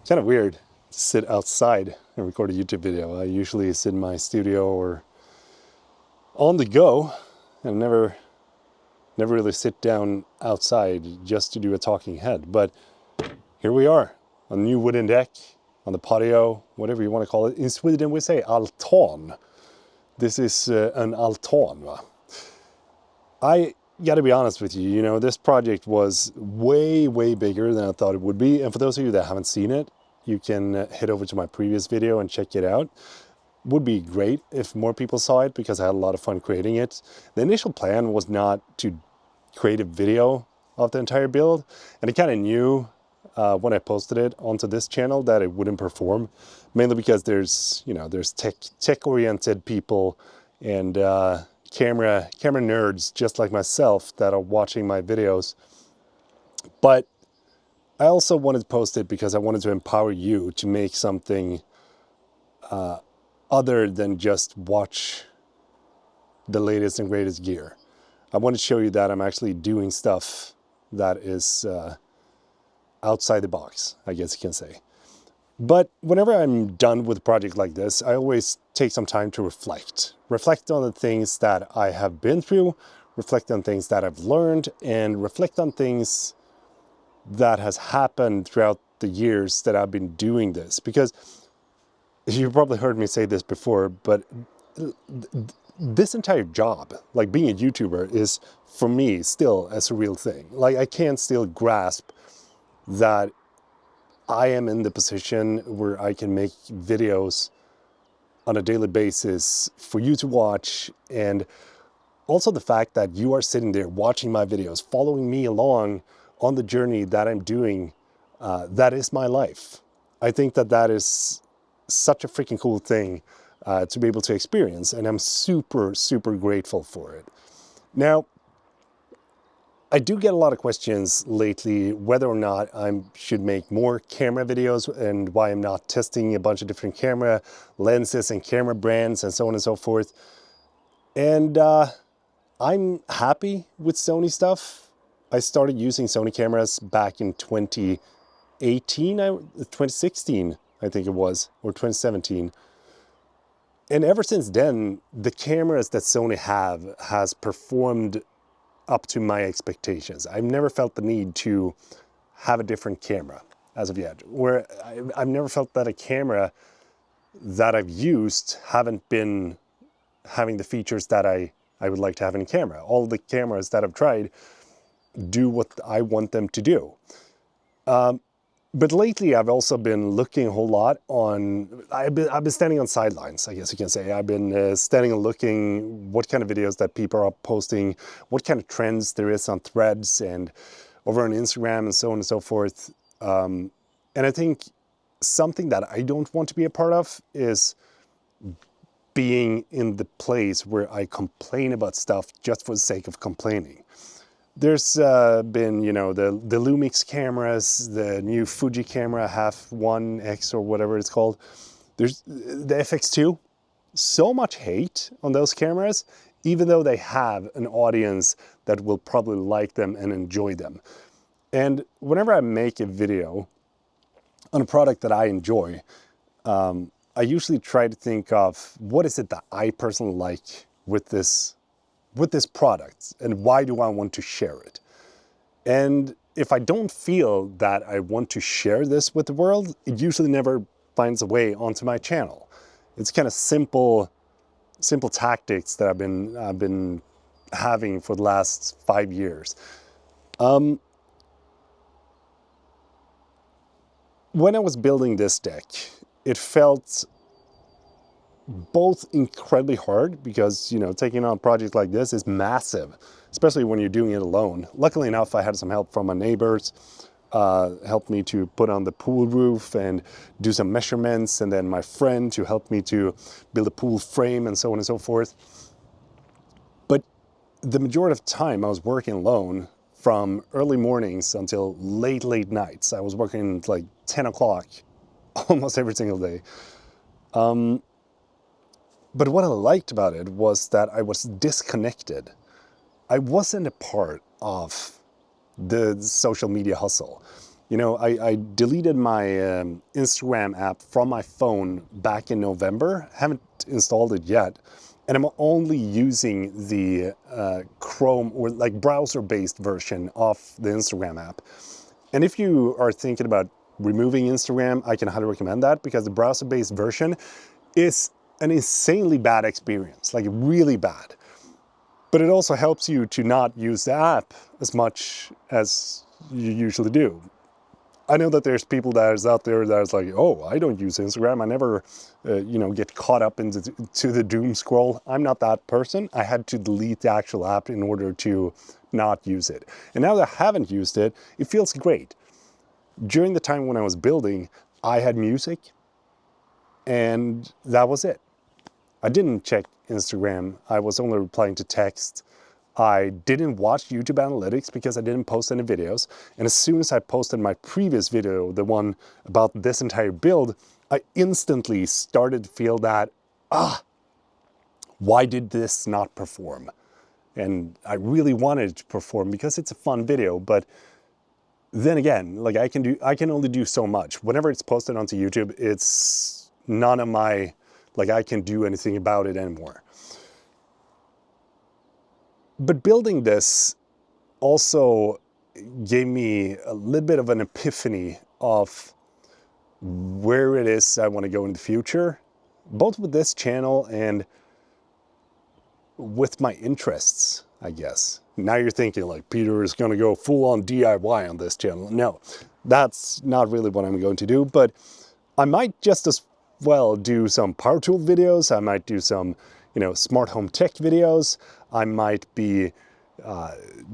Kind of weird to sit outside and record a YouTube video. I usually sit in my studio or on the go, and never really sit down outside just to do a talking head. But here we are, a new wooden deck on the patio, whatever you want to call it. In Sweden we say altan. This is an altan, va? I gotta be honest with you, this project was way bigger than I thought it would be. And for those of you that haven't seen it, you can head over to my previous video and check it out. Would be great if more people saw it, because I had a lot of fun creating it. The initial plan was not to create a video of the entire build, and I kind of knew when I posted it onto this channel that it wouldn't perform, mainly because there's tech oriented people and camera nerds just like myself that are watching my videos. But I also wanted to post it because I wanted to empower you to make something other than just watch the latest and greatest gear. I want to show you that I'm actually doing stuff that is outside the box, I guess you can say. But whenever I'm done with a project like this, I always take some time to reflect. Reflect on the things that I have been through, reflect on things that I've learned, and reflect on things that has happened throughout the years that I've been doing this. Because you've probably heard me say this before, but this entire job, like being a YouTuber, is for me still a surreal thing. Like, I can't still grasp that I am in the position where I can make videos on a daily basis for you to watch, and also the fact that you are sitting there watching my videos, following me along on the journey that I'm doing. That is my life. I think that that is such a freaking cool thing to be able to experience, and I'm super grateful for it. Now, I do get a lot of questions lately whether or not I should make more camera videos, and why I'm not testing a bunch of different camera lenses and camera brands and so on and so forth. And I'm happy with Sony stuff. I started using Sony cameras back in 2018, 2016, I think it was, or 2017. And ever since then, the cameras that Sony has performed up to my expectations. I've never felt the need to have a different camera as of yet. Where I've never felt that a camera that I've used haven't been having the features that I would like to have in a camera. All the cameras that I've tried do what I want them to do. But lately, I've also been looking a whole lot on, I've been standing on sidelines, I guess you can say. I've been standing and looking what kind of videos that people are posting, what kind of trends there is on Threads and over on Instagram and so on and so forth. And I think something that I don't want to be a part of is being in the place where I complain about stuff just for the sake of complaining. There's been, the Lumix cameras, the new Fuji camera, half 1X or whatever it's called. There's the FX2. So much hate on those cameras, even though they have an audience that will probably like them and enjoy them. And whenever I make a video on a product that I enjoy, I usually try to think of what is it that I personally like with this product, and why do I want to share it? And if I don't feel that I want to share this with the world, it usually never finds a way onto my channel. It's kind of simple tactics that I've been having for the last 5 years. When I was building this deck, it felt both incredibly hard because, taking on a project like this is massive, especially when you're doing it alone. Luckily enough, I had some help from my neighbors, helped me to put on the pool roof and do some measurements, and then my friend to help me to build a pool frame and so on and so forth. But the majority of the time I was working alone, from early mornings until late nights. I was working like 10 o'clock almost every single day. But what I liked about it was that I was disconnected. I wasn't a part of the social media hustle. You know, I deleted my Instagram app from my phone back in November. Haven't installed it yet. And I'm only using the Chrome or like browser-based version of the Instagram app. And if you are thinking about removing Instagram, I can highly recommend that, because the browser-based version is an insanely bad experience, like really bad. But it also helps you to not use the app as much as you usually do. I know that there's people that is out there that is like, oh, I don't use Instagram. I never, get caught up into the doom scroll. I'm not that person. I had to delete the actual app in order to not use it. And now that I haven't used it, it feels great. During the time when I was building, I had music, and that was it. I didn't check Instagram. I was only replying to text. I didn't watch YouTube analytics because I didn't post any videos. And as soon as I posted my previous video, the one about this entire build, I instantly started to feel that, why did this not perform? And I really wanted it to perform because it's a fun video, but then again, like I can only do so much. Whenever it's posted onto YouTube, it's none of my, like I can't do anything about it anymore. But building this also gave me a little bit of an epiphany of where it is I want to go in the future, both with this channel and with my interests, I guess. Now you're thinking like, Peter is going to go full on DIY on this channel. No, that's not really what I'm going to do, but I might just as well do some power tool videos. I might do some, smart home tech videos. I might be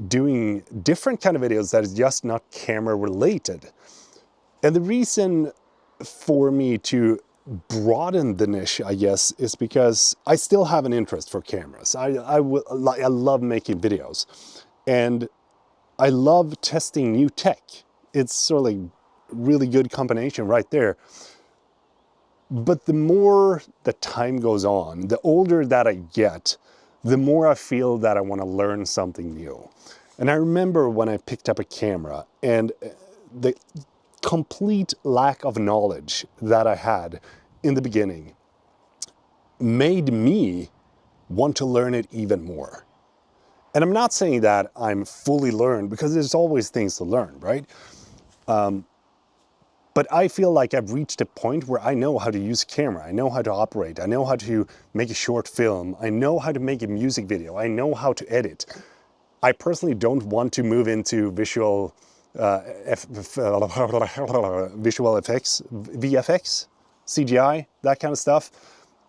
doing different kind of videos that is just not camera related. And the reason for me to broaden the niche, I guess, is because I still have an interest for cameras. I love making videos, and I love testing new tech. It's sort of like really good combination right there. But the more the time goes on, the older that I get, the more I feel that I want to learn something new. And I remember when I picked up a camera, and the complete lack of knowledge that I had in the beginning made me want to learn it even more. And I'm not saying that I'm fully learned, because there's always things to learn, right? But I feel like I've reached a point where I know how to use a camera. I know how to operate. I know how to make a short film. I know how to make a music video. I know how to edit. I personally don't want to move into visual effects, VFX, CGI, that kind of stuff.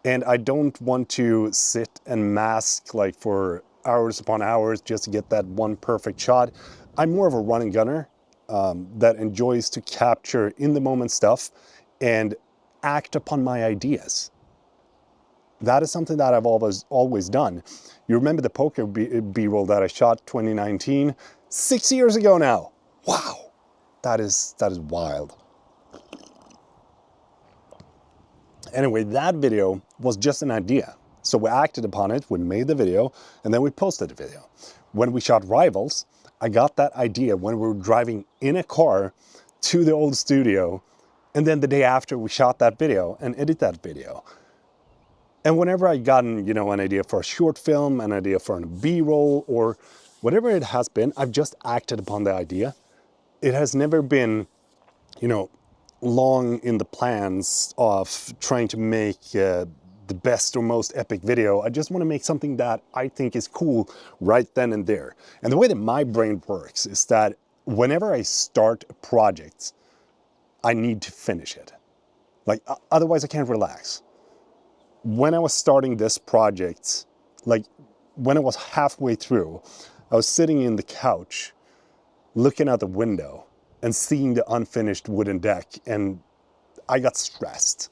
And I don't want to sit and mask like for hours upon hours just to get that one perfect shot. I'm more of a run and gunner that enjoys to capture in the moment stuff and act upon my ideas. That is something that I've always done. You remember the poker B-roll that I shot 2019? 6 years ago now. Wow, that is wild. Anyway, that video was just an idea. So we acted upon it, we made the video, and then we posted the video. When we shot Rivals, I got that idea when we were driving in a car to the old studio, and then the day after we shot that video and edited that video. And whenever I gotten, an idea for a short film, an idea for a B-roll, or whatever it has been, I've just acted upon the idea. It has never been, long in the plans of trying to make the best or most epic video. I just want to make something that I think is cool right then and there. And the way that my brain works is that whenever I start a project, I need to finish it. Like, otherwise I can't relax. When I was starting this project, like when I was halfway through, I was sitting in the couch, looking out the window and seeing the unfinished wooden deck, and I got stressed.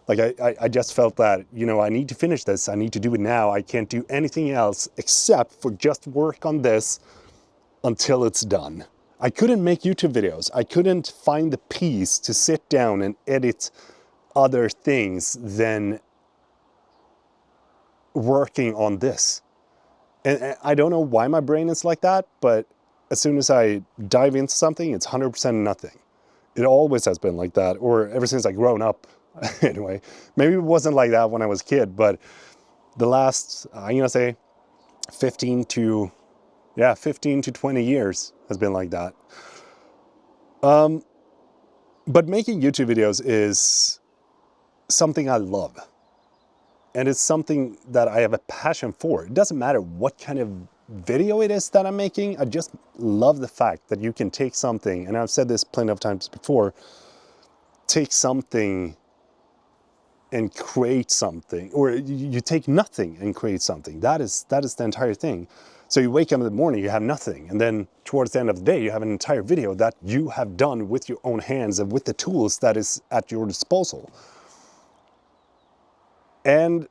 Like I just felt that, I need to finish this. I need to do it now. I can't do anything else except for just work on this until it's done. I couldn't make YouTube videos. I couldn't find the peace to sit down and edit other things than working on this. And I don't know why my brain is like that, but as soon as I dive into something, it's 100% nothing. It always has been like that, or ever since I grown up. Anyway, maybe it wasn't like that when I was a kid, but the last, I'm gonna say 15 to 20 years has been like that. But making YouTube videos is something I love. And it's something that I have a passion for. It doesn't matter what kind of video it is that I'm making. I just love the fact that you can take something, and I've said this plenty of times before, take something and create something, or you take nothing and create something. That is the entire thing. So you wake up in the morning, you have nothing, and then towards the end of the day, you have an entire video that you have done with your own hands and with the tools that is at your disposal. And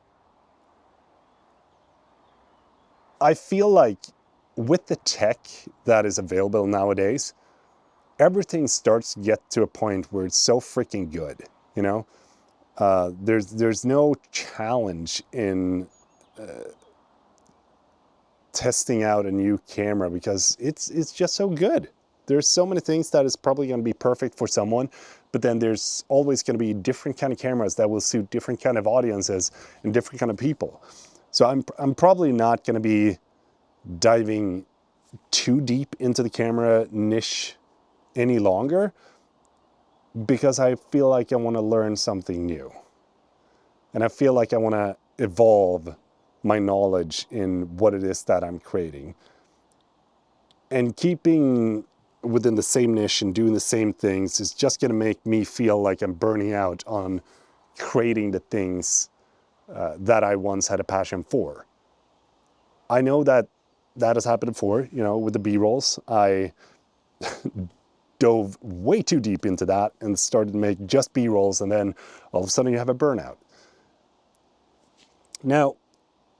I feel like with the tech that is available nowadays, everything starts to get to a point where it's so freaking good, you know? There's no challenge in testing out a new camera because it's just so good. There's so many things that is probably going to be perfect for someone, but then there's always going to be different kind of cameras that will suit different kind of audiences and different kind of people. So I'm probably not going to be diving too deep into the camera niche any longer, because I feel like I want to learn something new. And I feel like I want to evolve my knowledge in what it is that I'm creating. And keeping within the same niche and doing the same things is just going to make me feel like I'm burning out on creating the things that I once had a passion for. I know that has happened before, you know, with the B-rolls. I dove way too deep into that and started to make just B-rolls, and then all of a sudden you have a burnout. Now,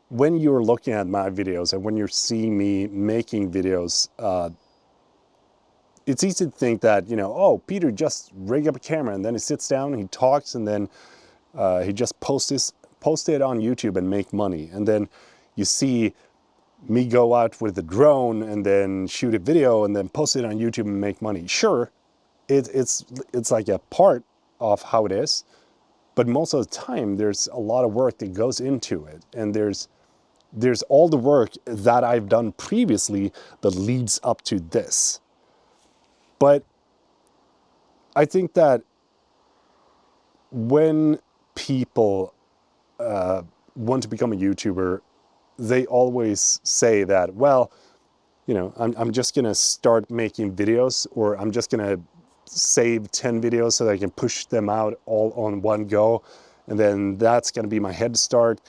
when you're looking at my videos and when you're seeing me making videos, it's easy to think that, you know, oh, Peter just rig up a camera and then he sits down and he talks, and then he just post it on YouTube and make money. And then you see me go out with a drone and then shoot a video and then post it on YouTube and make money. Sure, it's like a part of how it is, but most of the time there's a lot of work that goes into it, and there's all the work that I've done previously that leads up to this. But I think that when people want to become a YouTuber, they always say that, well, you know, I'm just going to start making videos, or I'm just going to save 10 videos so that I can push them out all on one go, and then that's going to be my head start.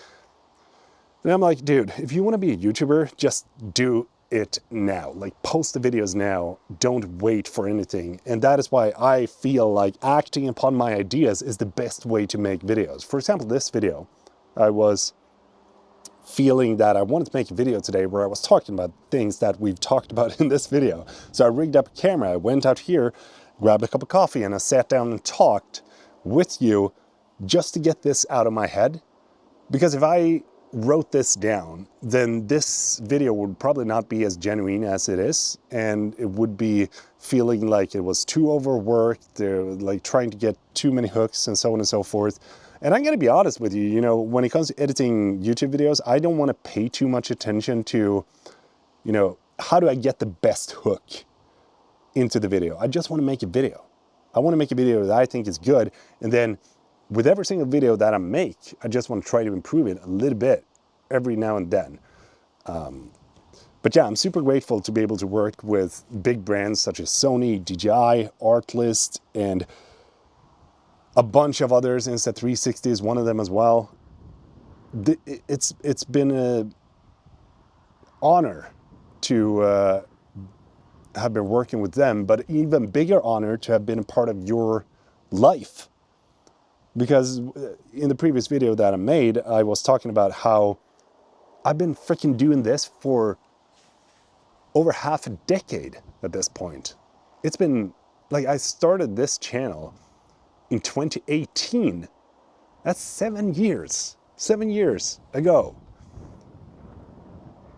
And I'm like, dude, if you want to be a YouTuber, just do it now. Like, post the videos now. Don't wait for anything. And that is why I feel like acting upon my ideas is the best way to make videos. For example, this video, I was feeling that I wanted to make a video today where I was talking about things that we've talked about in this video. So I rigged up a camera, I went out here, grabbed a cup of coffee, and I sat down and talked with you just to get this out of my head. Because if I wrote this down, then this video would probably not be as genuine as it is, and it would be feeling like it was too overworked, they're like trying to get too many hooks and so on and so forth. And I'm going to be honest with you, you know, when it comes to editing YouTube videos, I don't want to pay too much attention to, you know, how do I get the best hook into the video. I just want to make a video. I want to make a video that I think is good, and then with every single video that I make, I just want to try to improve it a little bit every now and then. But yeah, I'm super grateful to be able to work with big brands such as Sony, DJI, Artlist, and a bunch of others. Insta360 is one of them as well. It's been an honor to have been working with them, but even bigger honor to have been a part of your life. Because in the previous video that I made, I was talking about how I've been freaking doing this for over half a decade at this point. It's been like, I started this channel in 2018. That's 7 years ago.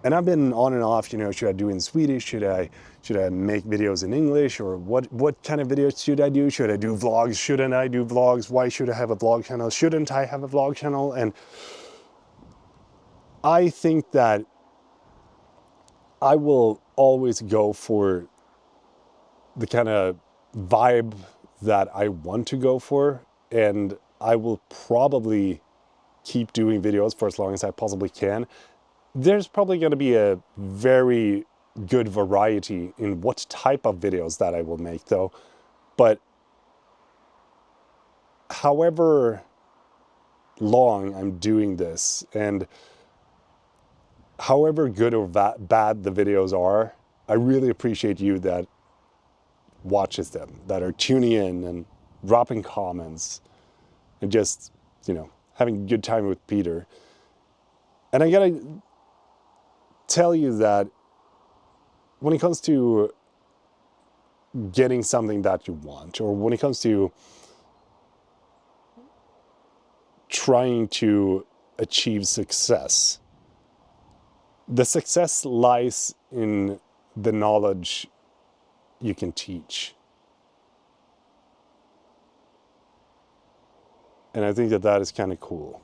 And I've been on and off, you know, should I do it in Swedish? Should I Should I make videos in English, or what kind of videos should I do? Should I do vlogs? Shouldn't I do vlogs? Why should I have a vlog channel? Shouldn't I have a vlog channel? And I think that I will always go for the kind of vibe that I want to go for, and I will probably keep doing videos for as long as I possibly can. There's probably going to be a very good variety in what type of videos that I will make though, but however long I'm doing this, and however good or bad the videos are, I really appreciate you that watches them, that are tuning in and dropping comments and just, you know, having a good time with Peter. And I gotta tell you that when it comes to getting something that you want, or when it comes to trying to achieve success, the success lies in the knowledge you can teach. And I think that that is kind of cool.